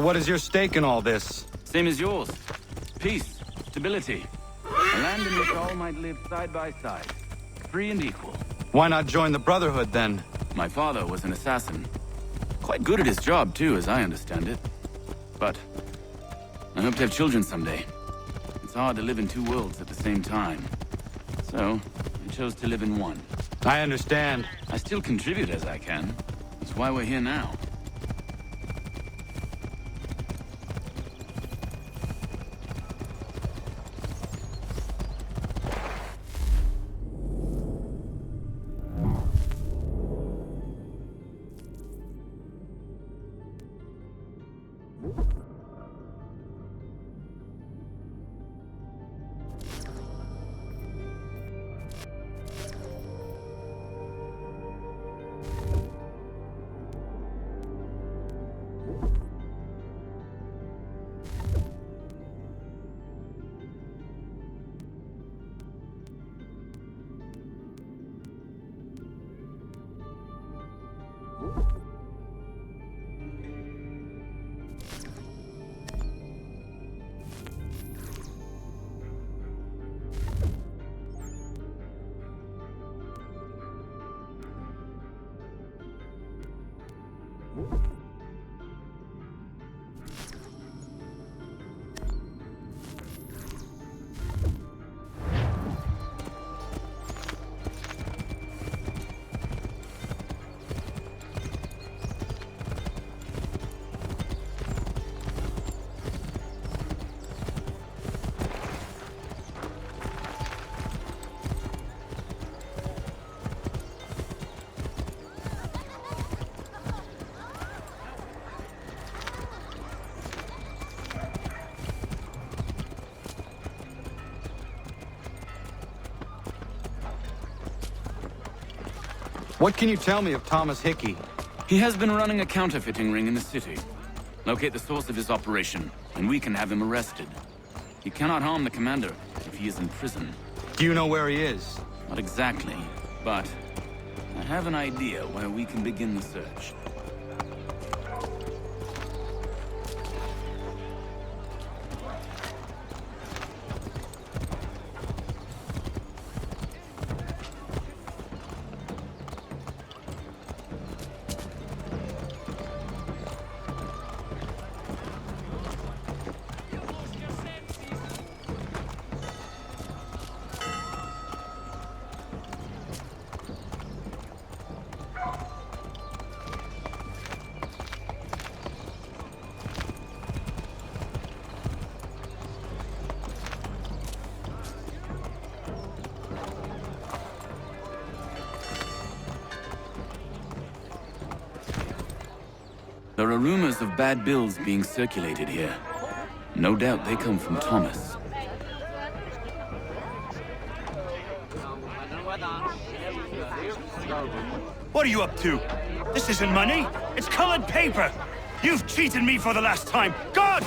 So what is your stake in all this? Same as yours. Peace, stability. A land in which all might live side by side. Free and equal. Why not join the Brotherhood, then? My father was an assassin. Quite good at his job, too, as I understand it. But I hope to have children someday. It's hard to live in two worlds at the same time. So, I chose to live in one. I understand. I still contribute as I can. That's why we're here now. What can you tell me of Thomas Hickey? He has been running a counterfeiting ring in the city. Locate the source of his operation, and we can have him arrested. He cannot harm the commander if he is in prison. Do you know where he is? Not exactly, but I have an idea where we can begin the search. There are rumors of bad bills being circulated here. No doubt they come from Thomas. What are you up to? This isn't money. It's colored paper. You've cheated me for the last time. God!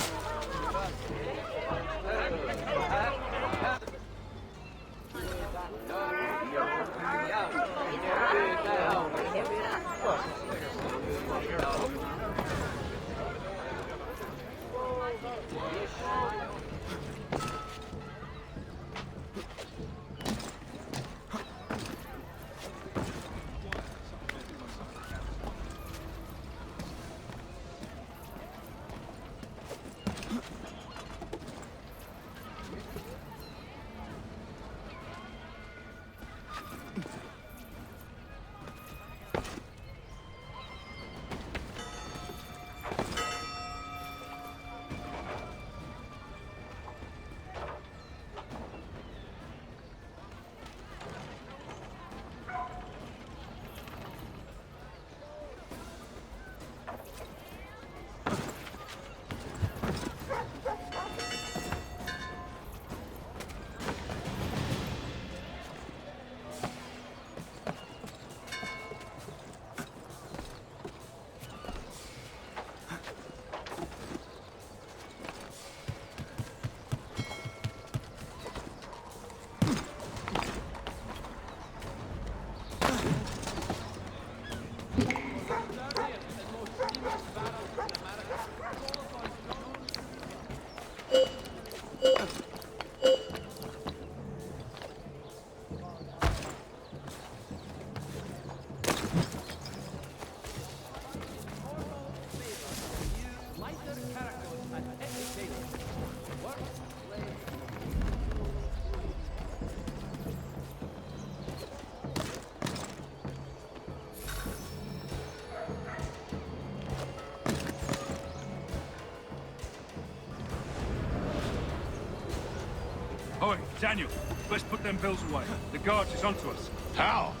Daniel, let's put them bills away. The guards is onto us. How?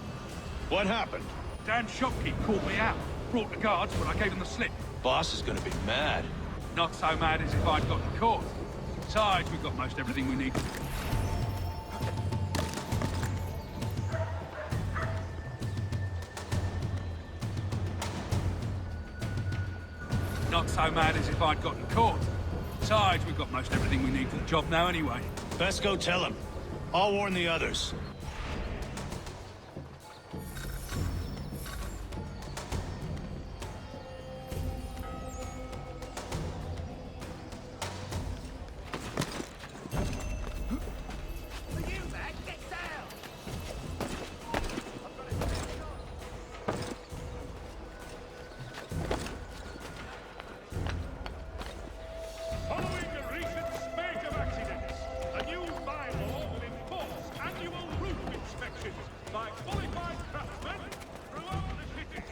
What happened? Dan's shopkeep called me out. Brought the guards, but I gave him the slip. Boss is gonna be mad. Not so mad as if I'd gotten caught. Besides, we've got most everything we need. Not so mad as if I'd gotten caught. Besides, we've got most everything we need for the job now anyway. Best go tell him. I'll warn the others. Following the recent spate of accidents, a new bylaw will enforce annual roof inspections by qualified craftsmen throughout the city.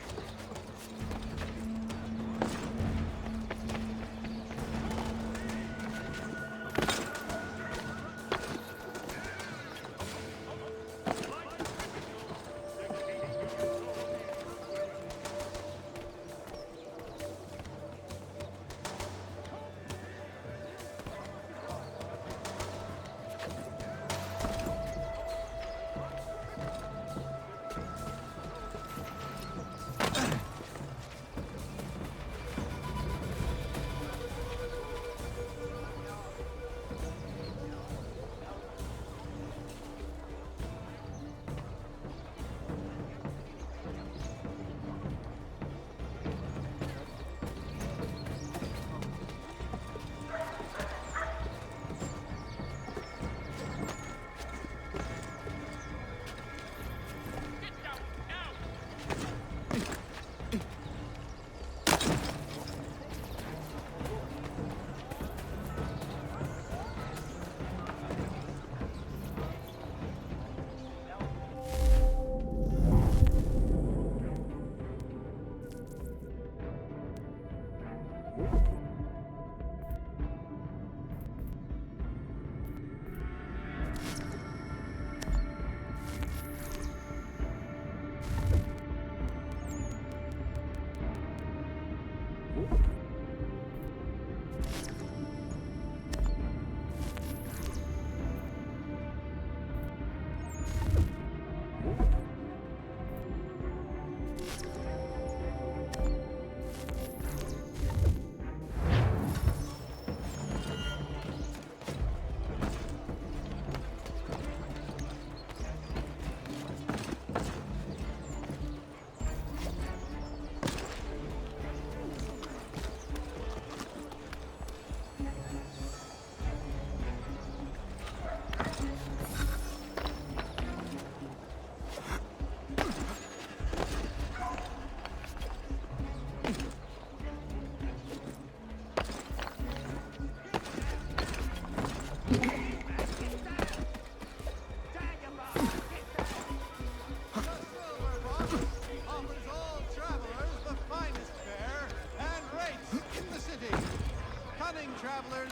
Travelers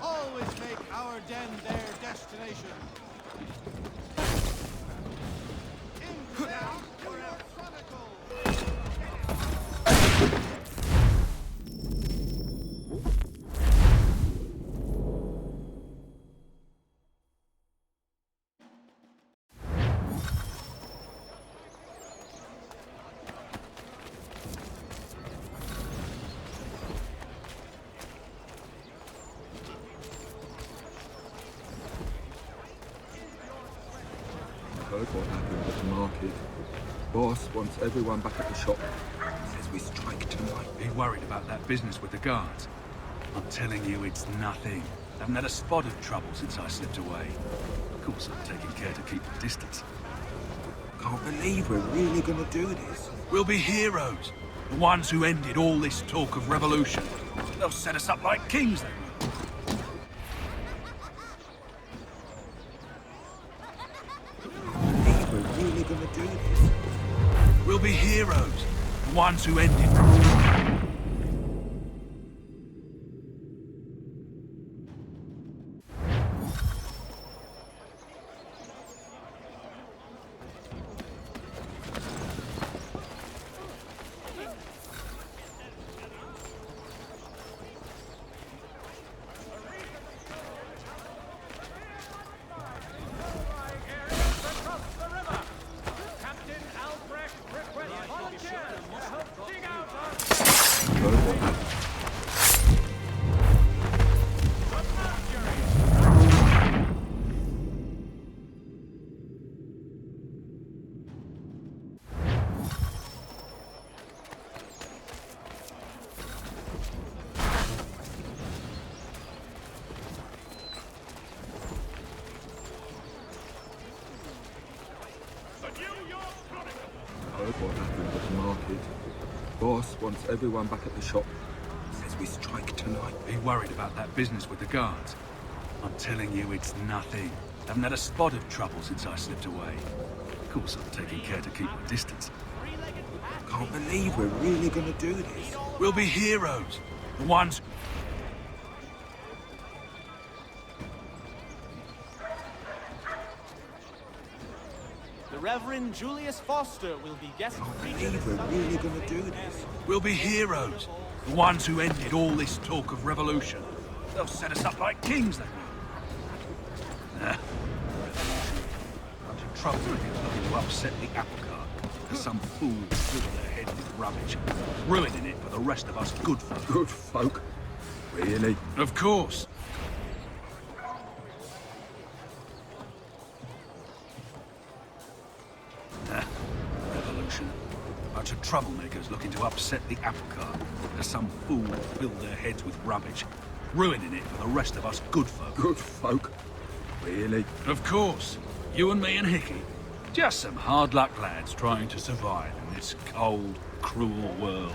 always make our den their destination. In down to your chronicles. Heard what happened at the market. Boss wants everyone back at the shop. Says we strike tonight. Be worried about that business with the guards. I'm telling you, it's nothing. Haven't had a spot of trouble since I slipped away. Of course, I'm taking care to keep the distance. Can't believe we're really gonna do this. We'll be heroes. The ones who ended all this talk of revolution. They'll set us up like kings, they will. We're really gonna do this. We'll be heroes. The ones who ended. Renew your chronicle. Heard what happened at the market. Boss wants everyone back at the shop. Says we strike tonight. Be worried about that business with the guards. I'm telling you, it's nothing. Haven't had a spot of trouble since I slipped away. Of course, I'm taking care to keep my distance. Can't believe we're really gonna do this. We'll be heroes. The ones... The Reverend Julius Foster will be guest Can't preacher believe this we're Sunday. really gonna do this. We'll be heroes. The ones who ended all this talk of revolution. They'll set us up like kings, they will. Nah. Bunch of troublemakers looking to upset the apple cart. Because some fool filled their head with rubbish, ruining it for the rest of us good folk. Good folk? Really? Of course. Revolution. Bunch of troublemakers looking to upset the apple cart. Because some fool filled their heads with rubbish, ruining it for the rest of us good folk. Good folk? Really? Of course. You and me and Hickey. Just some hard luck lads trying to survive in this cold, cruel world.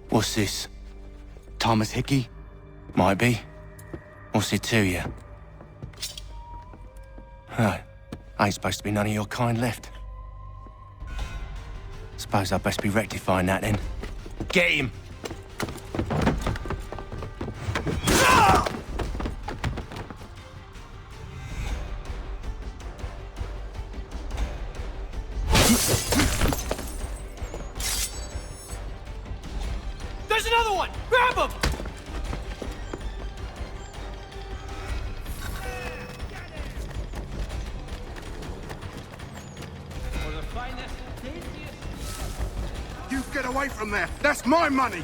What's this? Thomas Hickey? Might be. What's it to you? Oh, ain't supposed to be none of your kind left. Suppose I'd best be rectifying that then. Get him! There's another one! Grab him! You get away from there. That's my money.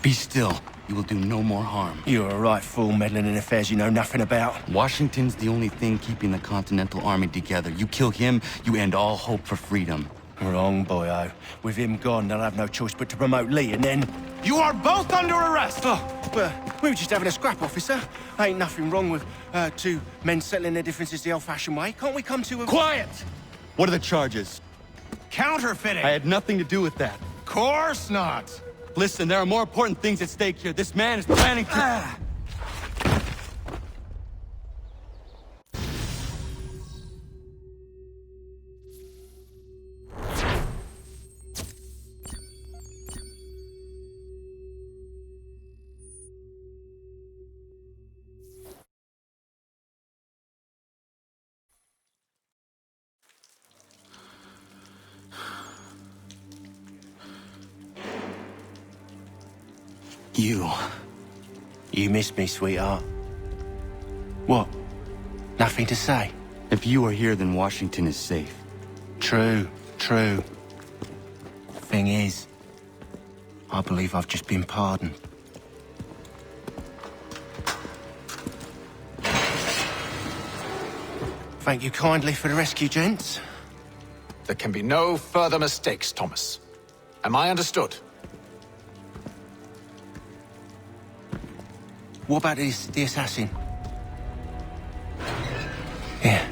Be still. You will do no more harm. You're a right fool meddling in affairs you know nothing about. Washington's the only thing keeping the Continental Army together. You kill him, you end all hope for freedom. Wrong, boyo. With him gone, they'll have no choice but to promote Lee, and then... You are both under arrest! Oh, well, we were just having a scrap, officer. Ain't nothing wrong with two men settling their differences the old-fashioned way. Can't we come to a... Quiet! What are the charges? Counterfeiting! I had nothing to do with that. Course not! Listen, there are more important things at stake here. This man is planning to... You missed me, sweetheart. What? Nothing to say? If you are here, then Washington is safe. True. Thing is, I believe I've just been pardoned. Thank you kindly for the rescue, gents. There can be no further mistakes, Thomas. Am I understood? What about the assassin? Yeah,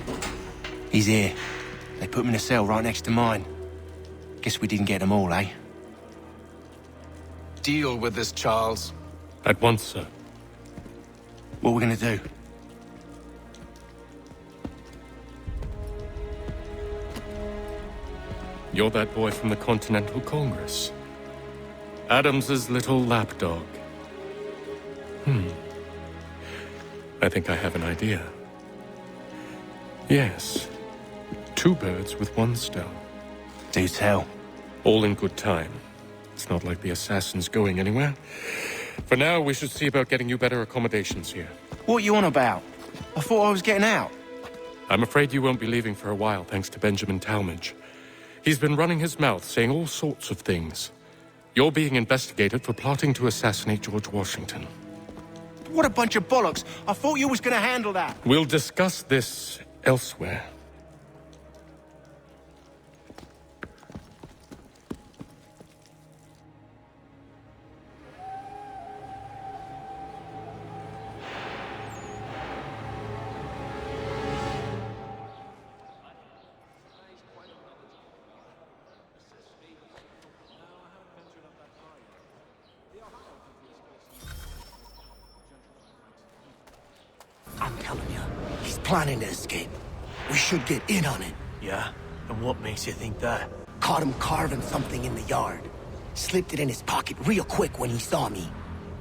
he's here. They put him in a cell right next to mine. Guess we didn't get them all, eh? Deal with this, Charles. At once, sir. What are we gonna do? You're that boy from the Continental Congress. Adams's little lapdog. I think I have an idea. Yes. 2 birds with 1 stone. Do tell. All in good time. It's not like the assassin's going anywhere. For now, we should see about getting you better accommodations here. What you on about? I thought I was getting out. I'm afraid you won't be leaving for a while, thanks to Benjamin Talmadge. He's been running his mouth, saying all sorts of things. You're being investigated for plotting to assassinate George Washington. What a bunch of bollocks. I thought you was gonna handle that. We'll discuss this elsewhere. I'm telling you, he's planning to escape. We should get in on it. Yeah? And what makes you think that? Caught him carving something in the yard. Slipped it in his pocket real quick when he saw me.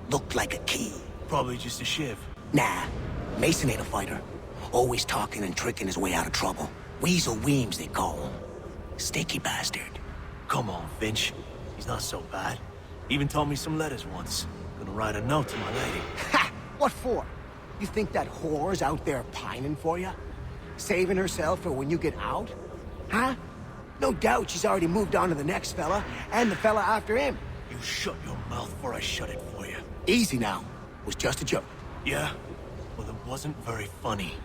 Looked like a key. Probably just a shiv. Nah, Mason ain't a fighter. Always talking and tricking his way out of trouble. Weasel Weems, they call him. Sticky bastard. Come on, Finch. He's not so bad. Even told me some letters once. Gonna write a note to my lady. Ha! What for? You think that whore's out there pining for you? Saving herself for when you get out? Huh? No doubt she's already moved on to the next fella, and the fella after him. You shut your mouth before I shut it for you. Easy now. Was just a joke. Yeah? Well, it wasn't very funny.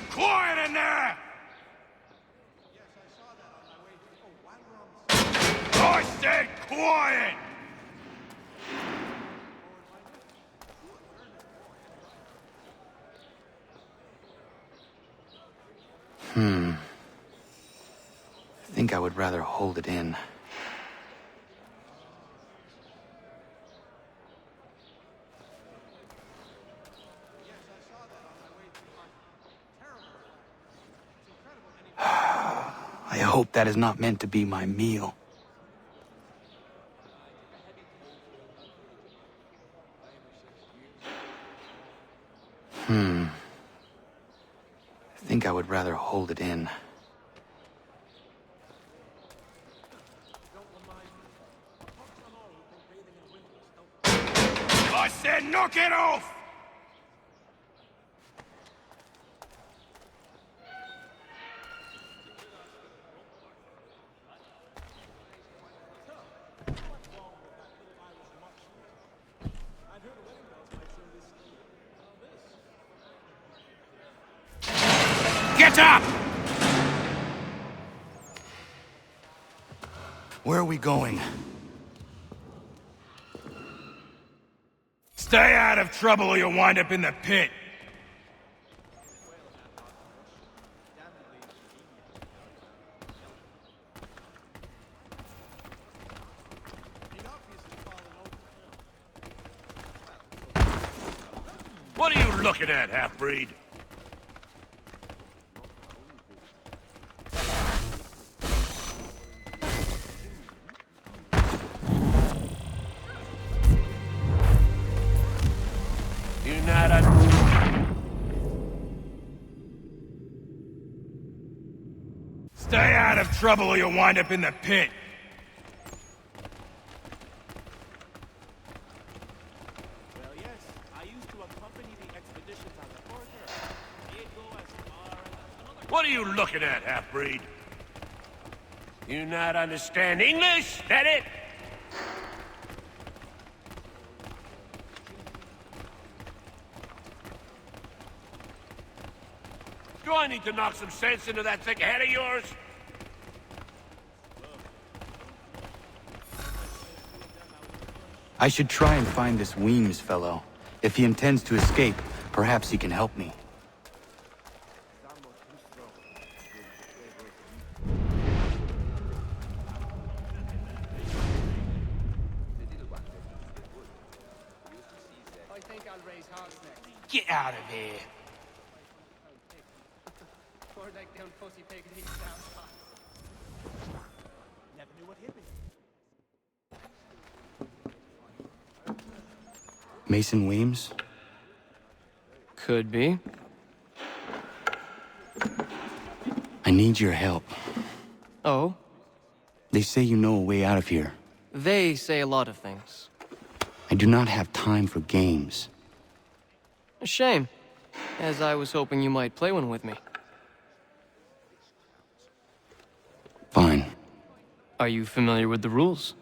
Quiet in there! I said quiet! I think I would rather hold it in. I hope that is not meant to be my meal. I think I would rather hold it in. I said knock it off! Get up! Where are we going? Stay out of trouble or you'll wind up in the pit. What are you looking at, half-breed? Stay out of trouble or you'll wind up in the pit. Well, yes, I used to accompany the expeditions as a porter. He'd go as far as another... What are you looking at, half-breed? You not understand English? That it? Do I need to knock some sense into that thick head of yours? I should try and find this Weems fellow. If he intends to escape, perhaps he can help me. I think I'll raise hogs next. Get out of here. Poor like down pussy pig and he's down hot. Never knew what hit me. Mason Weems? Could be. I need your help. Oh? They say you know a way out of here. They say a lot of things. I do not have time for games. A shame, as I was hoping you might play one with me. Fine. Are you familiar with the rules?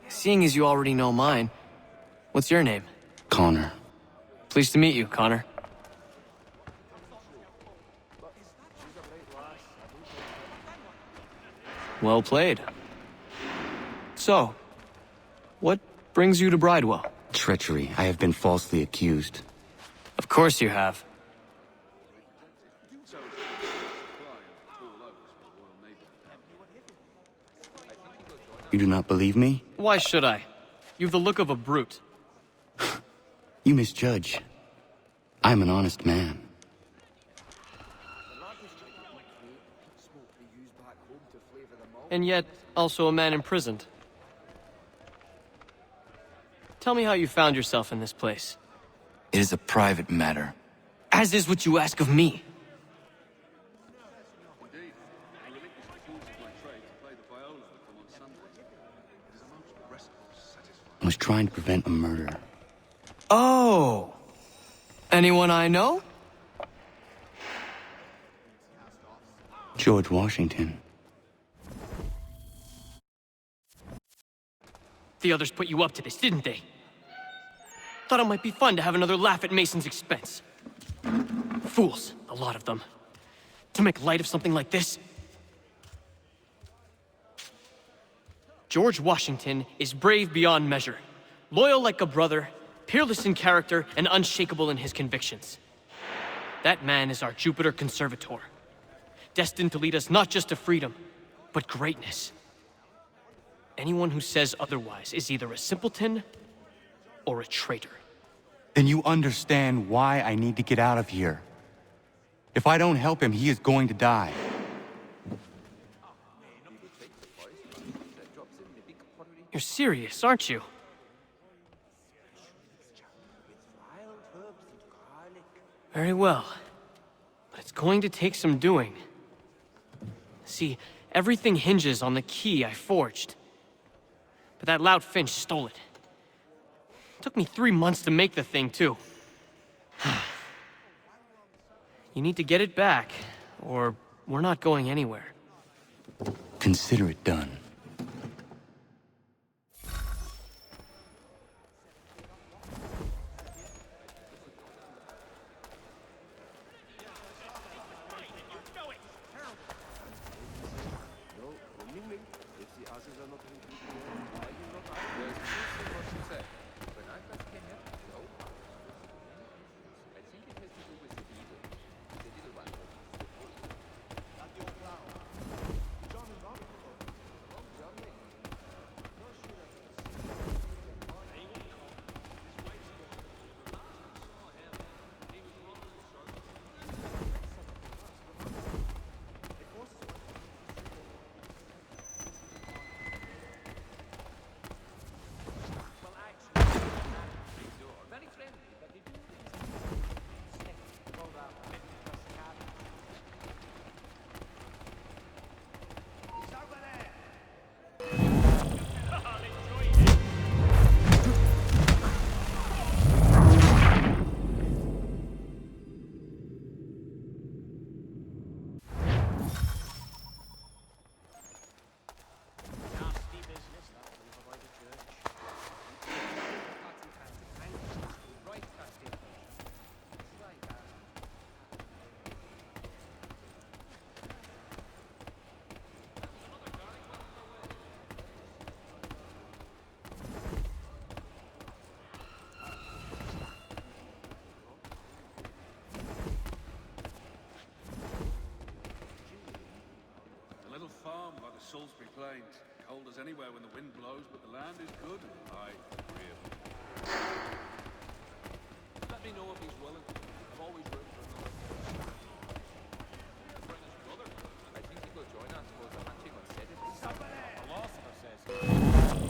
Seeing as you already know mine, what's your name? Connor. Pleased to meet you, Connor. Well played. So, what brings you to Bridewell? Treachery. I have been falsely accused. Of course you have. You do not believe me? Why should I? You've the look of a brute. You misjudge. I'm an honest man. And yet, also a man imprisoned. Tell me how you found yourself in this place. It is a private matter. As is what you ask of me. I was trying to prevent a murder. Oh! Anyone I know? George Washington. The others put you up to this, didn't they? Thought it might be fun to have another laugh at Mason's expense. Fools, a lot of them. To make light of something like this. George Washington is brave beyond measure, loyal like a brother, peerless in character, and unshakable in his convictions. That man is our Jupiter Conservator, destined to lead us not just to freedom, but greatness. Anyone who says otherwise is either a simpleton or a traitor. Then you understand why I need to get out of here. If I don't help him, he is going to die. You're serious, aren't you? Very well. But it's going to take some doing. See, everything hinges on the key I forged. But that lout Finch stole it. Took me 3 months to make the thing, too. You need to get it back, or we're not going anywhere. Consider it done. Salisbury Plains. Cold as anywhere when the wind blows, but the land is good and high and agreeable. Let me know if he's willing. I've always room for another. Brendan's brother. I think he will join us for the hunting on Saturday. The philosopher says.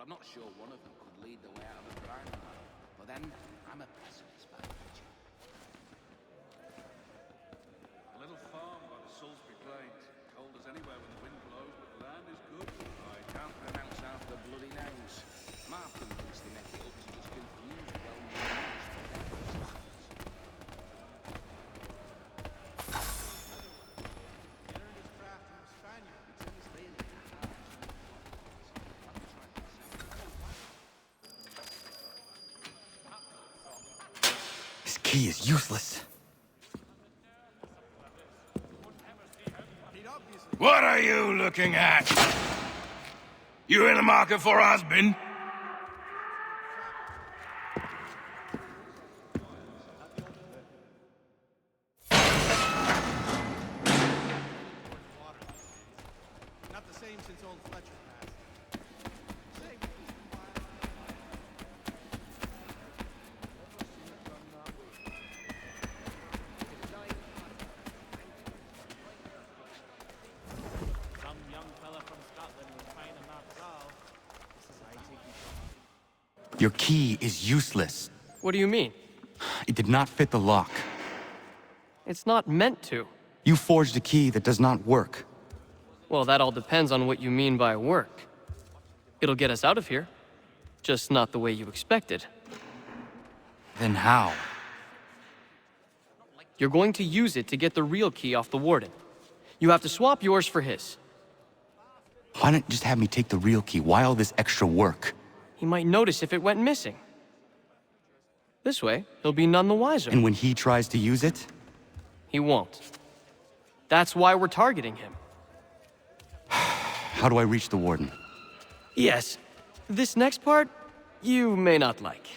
I'm not sure one of them could lead the way out of a grind. But then, I'm a pessimist by nature. A little farm by the Salisbury Plains. Cold as anywhere when the wind blows, but the land is good. I can't pronounce half the bloody names. Martin thinks they make it up to just confuse well-known. This key is useless. What are you looking at? You in the market for a husband? Not the same since old Fletcher passed. Some young fella from Scotland was trying to knock us off. This is how you take you. Your key is useless. What do you mean? It did not fit the lock. It's not meant to. You forged a key that does not work. Well, that all depends on what you mean by work. It'll get us out of here. Just not the way you expected. Then how? You're going to use it to get the real key off the warden. You have to swap yours for his. Why not just have me take the real key? Why all this extra work? He might notice if it went missing. This way, he'll be none the wiser. And when he tries to use it? He won't. That's why we're targeting him. How do I reach the warden? Yes. This next part, you may not like.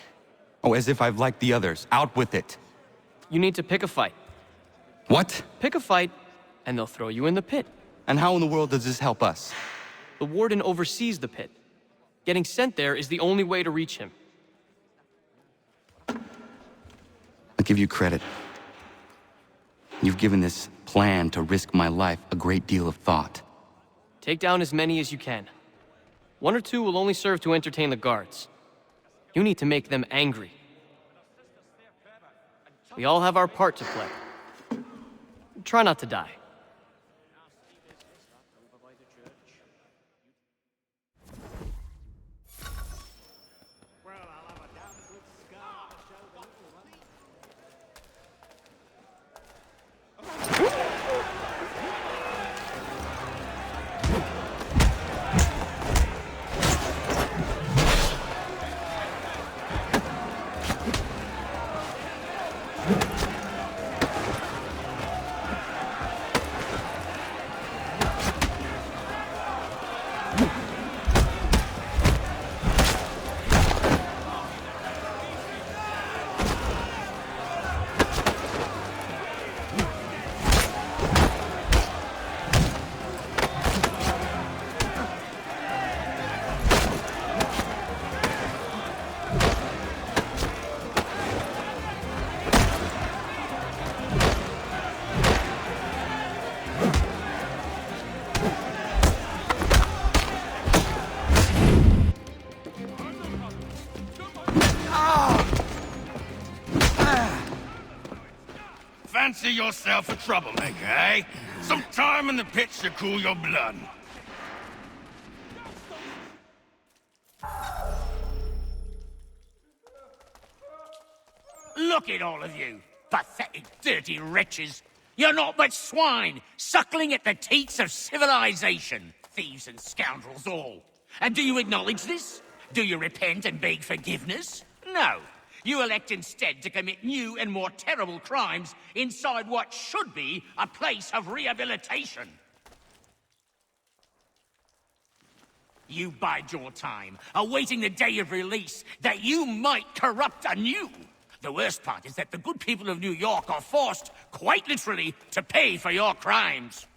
Oh, as if I've liked the others. Out with it. You need to pick a fight. What? Pick a fight, and they'll throw you in the pit. And how in the world does this help us? The warden oversees the pit. Getting sent there is the only way to reach him. I'll give you credit. You've given this plan to risk my life a great deal of thought. Take down as many as you can. One or two will only serve to entertain the guards. You need to make them angry. We all have our part to play. Try not to die. Fancy yourself a troublemaker, eh? Some time in the pits to cool your blood. Look at all of you, pathetic, dirty wretches. You're not but swine, suckling at the teats of civilization. Thieves and scoundrels all. And do you acknowledge this? Do you repent and beg forgiveness? No. You elect instead to commit new and more terrible crimes inside what should be a place of rehabilitation. You bide your time, awaiting the day of release, that you might corrupt anew. The worst part is that the good people of New York are forced, quite literally, to pay for your crimes.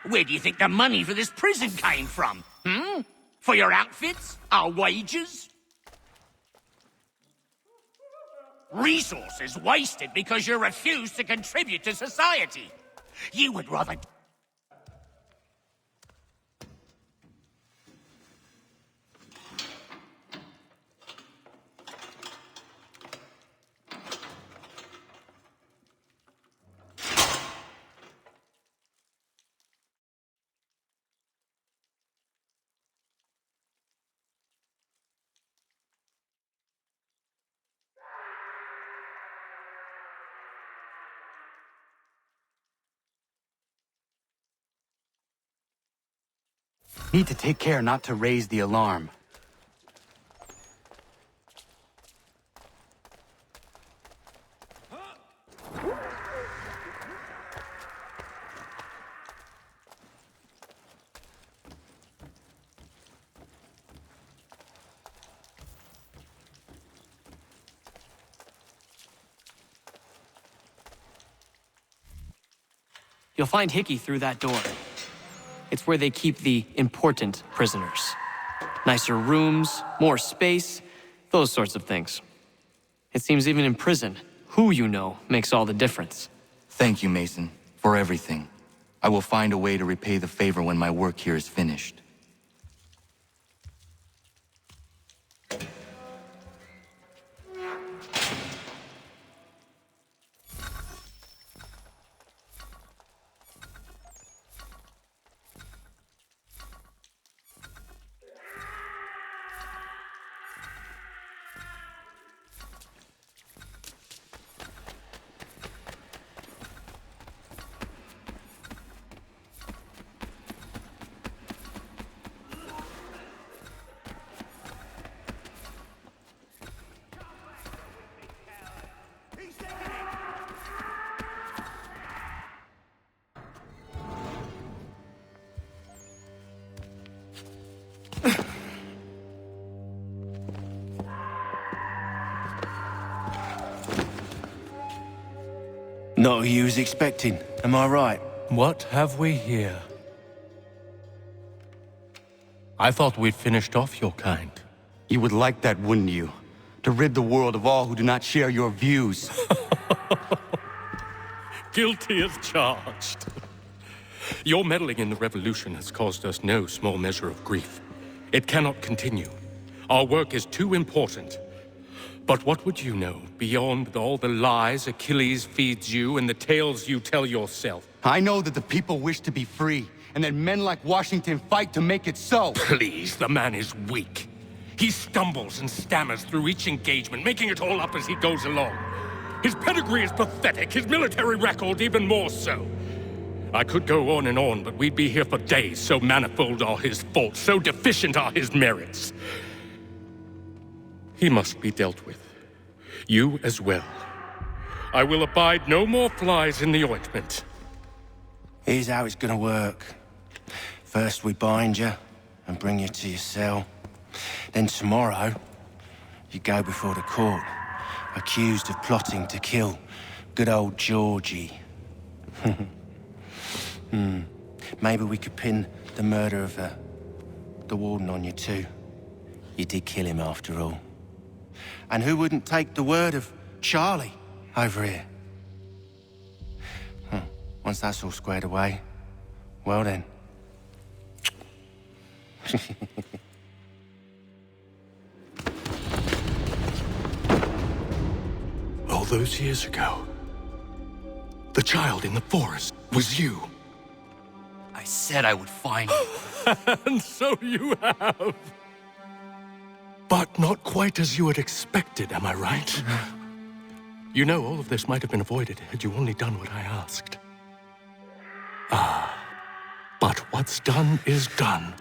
Where do you think the money for this prison came from? For your outfits? Our wages? Resources wasted because you refuse to contribute to society. You would rather... Need to take care not to raise the alarm. You'll find Hickey through that door. It's where they keep the important prisoners. Nicer rooms, more space, those sorts of things. It seems even in prison, who you know makes all the difference. Thank you, Mason, for everything. I will find a way to repay the favor when my work here is finished. Not who you was expecting, am I right? What have we here? I thought we'd finished off your kind. You would like that, wouldn't you? To rid the world of all who do not share your views. Guilty as charged. Your meddling in the revolution has caused us no small measure of grief. It cannot continue. Our work is too important. But what would you know beyond all the lies Achilles feeds you and the tales you tell yourself? I know that the people wish to be free, and that men like Washington fight to make it so. Please, the man is weak. He stumbles and stammers through each engagement, making it all up as he goes along. His pedigree is pathetic, his military record even more so. I could go on, but we'd be here for days, so manifold are his faults, so deficient are his merits. He must be dealt with. You as well. I will abide no more flies in the ointment. Here's how it's gonna work. First we bind you and bring you to your cell. Then tomorrow, you go before the court, accused of plotting to kill good old Georgie. Maybe we could pin the murder of the warden on you too. You did kill him after all. And who wouldn't take the word of Charlie over here? Once that's all squared away, well then. All those years ago, the child in the forest was you. I said I would find you. And so you have. But not quite as you had expected, am I right? You know, all of this might have been avoided had you only done what I asked. But what's done is done.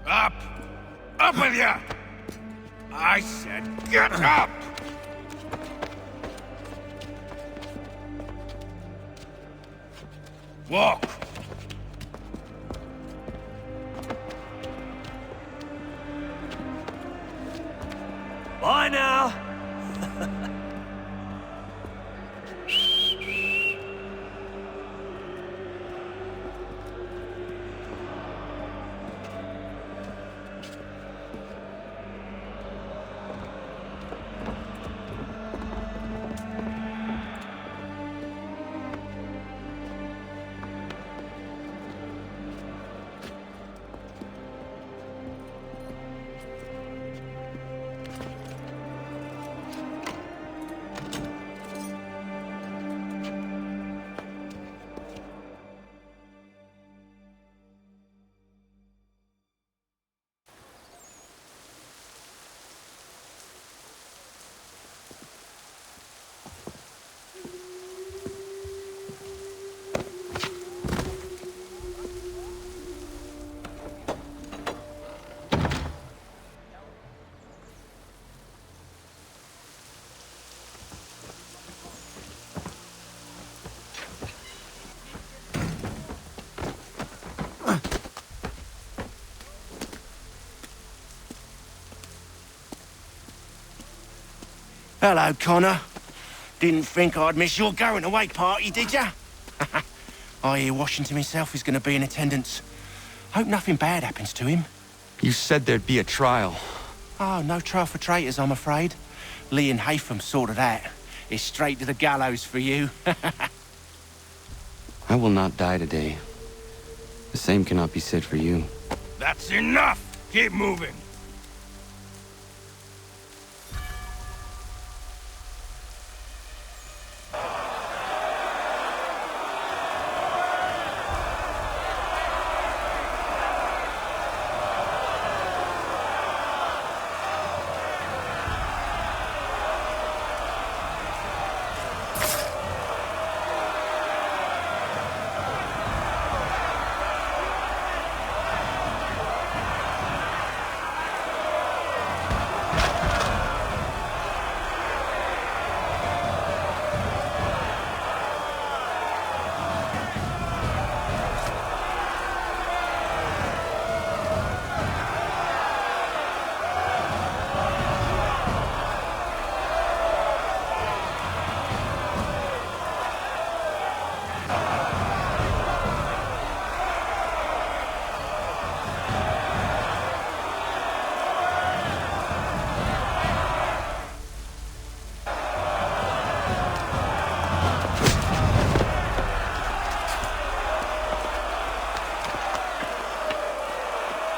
Up! Up with you! I said get up! Walk! Bye now! Hello, Connor. Didn't think I'd miss your going away party, did ya? I hear Washington himself is going to be in attendance. Hope nothing bad happens to him. You said there'd be a trial. Oh, no trial for traitors, I'm afraid. Lee and Haytham sorted that. It's straight to the gallows for you. I will not die today. The same cannot be said for you. That's enough! Keep moving!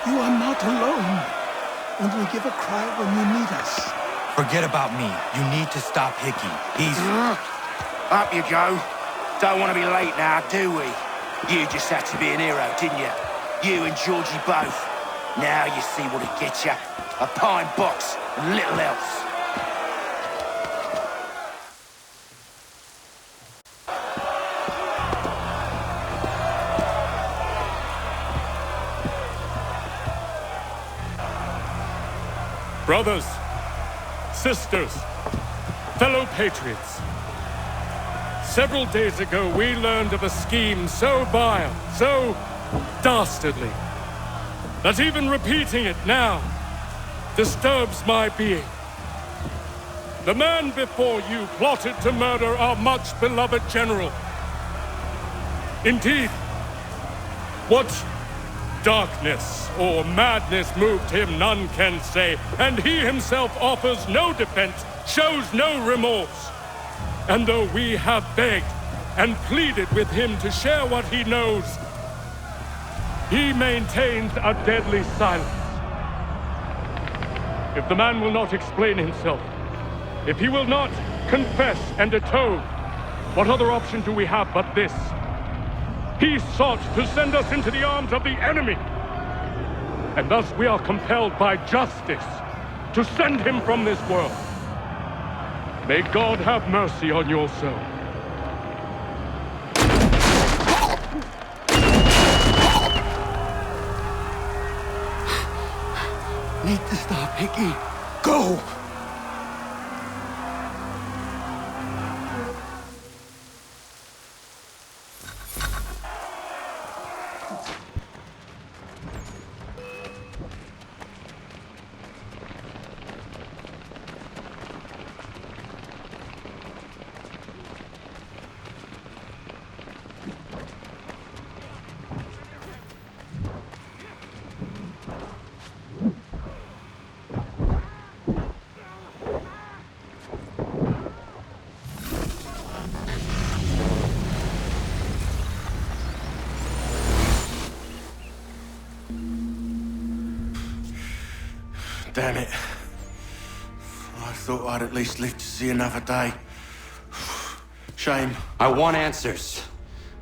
You are not alone. Only give a cry when you need us. Forget about me. You need to stop Hickey. He's... Up you go. Don't want to be late now, do we? You just had to be an hero, didn't you? You and Georgie both. Now you see what it gets you. A pine box and little else. Brothers, sisters, fellow patriots. Several days ago, we learned of a scheme so vile, so dastardly, that even repeating it now disturbs my being. The man before you plotted to murder our much-beloved general. Indeed, what darkness or madness moved him, none can say, and he himself offers no defense, shows no remorse. And though we have begged and pleaded with him to share what he knows, he maintains a deadly silence. If the man will not explain himself, if he will not confess and atone, what other option do we have but this? He sought to send us into the arms of the enemy. And thus we are compelled by justice to send him from this world. May God have mercy on your soul. Need to stop, Hickey. Go! Damn it. I thought I'd at least live to see another day. Shame. I want answers.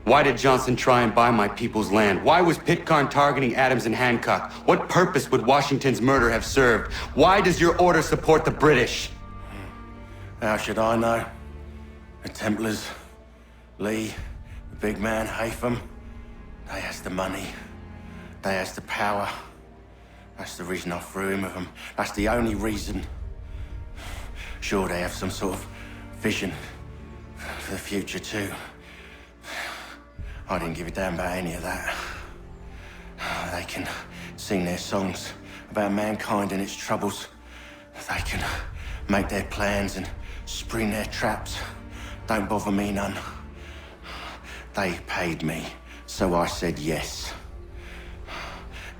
Why did Johnson try and buy my people's land? Why was Pitcairn targeting Adams and Hancock? What purpose would Washington's murder have served? Why does your order support the British? How should I know? The Templars, Lee, the big man, Haytham, they has the money. They has the power. That's the reason I threw him with them. That's the only reason. Sure, they have some sort of vision for the future, too. I didn't give a damn about any of that. They can sing their songs about mankind and its troubles. They can make their plans and Spring their traps. Don't bother me none. They paid me, so I said yes.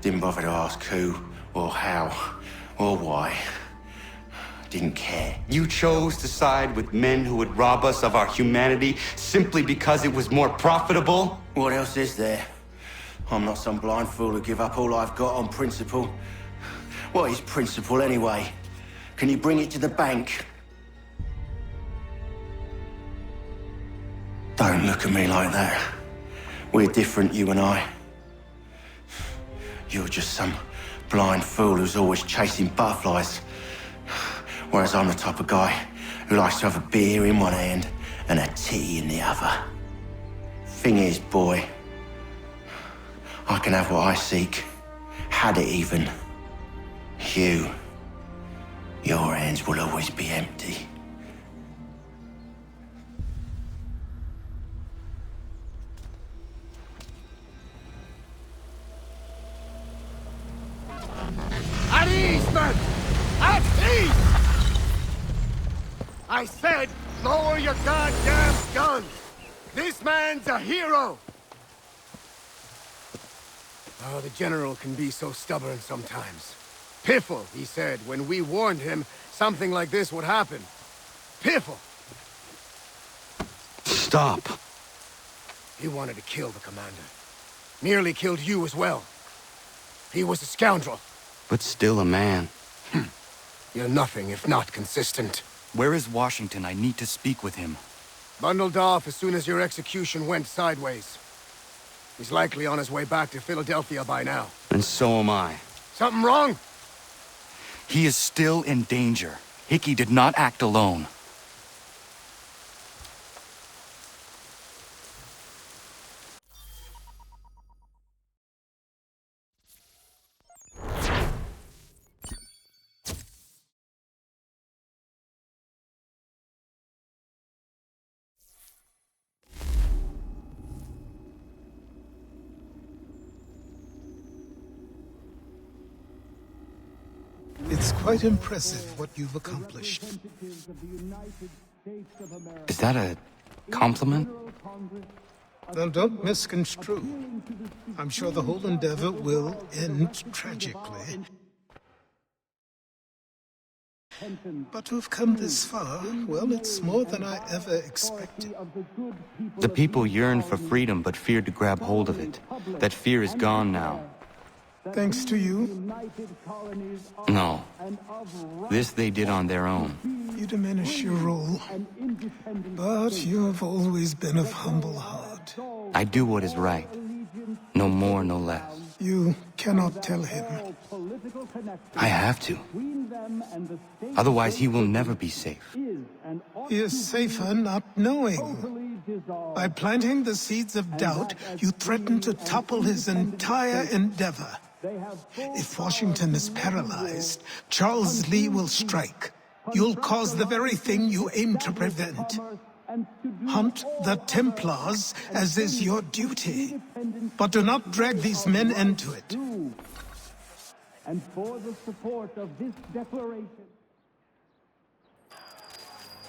Didn't bother to ask who, or how, or why. Didn't care. You chose to side with men who would rob us of our humanity simply because it was more profitable? What else is there? I'm not some blind fool who give up all I've got on principle. What is principle anyway? Can you bring it to the bank? Don't look at me like that. We're different, you and I. You're just some blind fool who's always chasing butterflies. Whereas I'm the type of guy who likes to have a beer in one hand and a tea in the other. Thing is, boy, I can have what I seek. Had it even. Your hands will always be empty. At ease, men! At ease! I said, lower your goddamn guns! This man's a hero! Oh, the General can be so stubborn sometimes. Piffle, he said, when we warned him something like this would happen. Piffle! Stop. He wanted to kill the commander. Nearly killed you as well. He was a scoundrel. But still a man. You're nothing if not consistent. Where is Washington? I need to speak with him. Bundled off as soon as your execution went sideways. He's likely on his way back to Philadelphia by now. And so am I. Something wrong? He is still in danger. Hickey did not act alone. It's quite impressive what you've accomplished. Is that a compliment? Now, don't misconstrue. I'm sure the whole endeavor will end tragically. But to have come this far, well, it's more than I ever expected. The people yearned for freedom but feared to grab hold of it. That fear is gone now. Thanks to you? No. This they did on their own. You diminish your role. But you have always been of humble heart. I do what is right. No more, no less. You cannot tell him. I have to. Otherwise, he will never be safe. He is safer not knowing. By planting the seeds of doubt, you threaten to topple his entire endeavor. If Washington is paralyzed, Charles Lee will strike. You'll cause the very thing you aim to prevent. Hunt the Templars, as is your duty. But do not drag these men into it. And for the support of this declaration.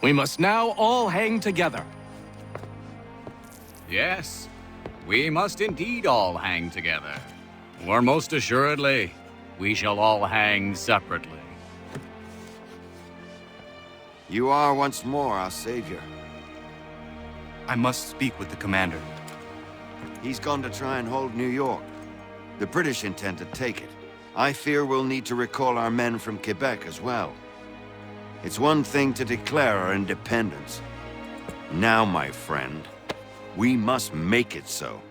We must now all hang together. Yes, we must indeed all hang together. Or most assuredly, we shall all hang separately. You are once more our savior. I must speak with the commander. He's gone to try and hold New York. The British intend to take it. I fear we'll need to recall our men from Quebec as well. It's one thing to declare our independence. Now, my friend, we must make it so.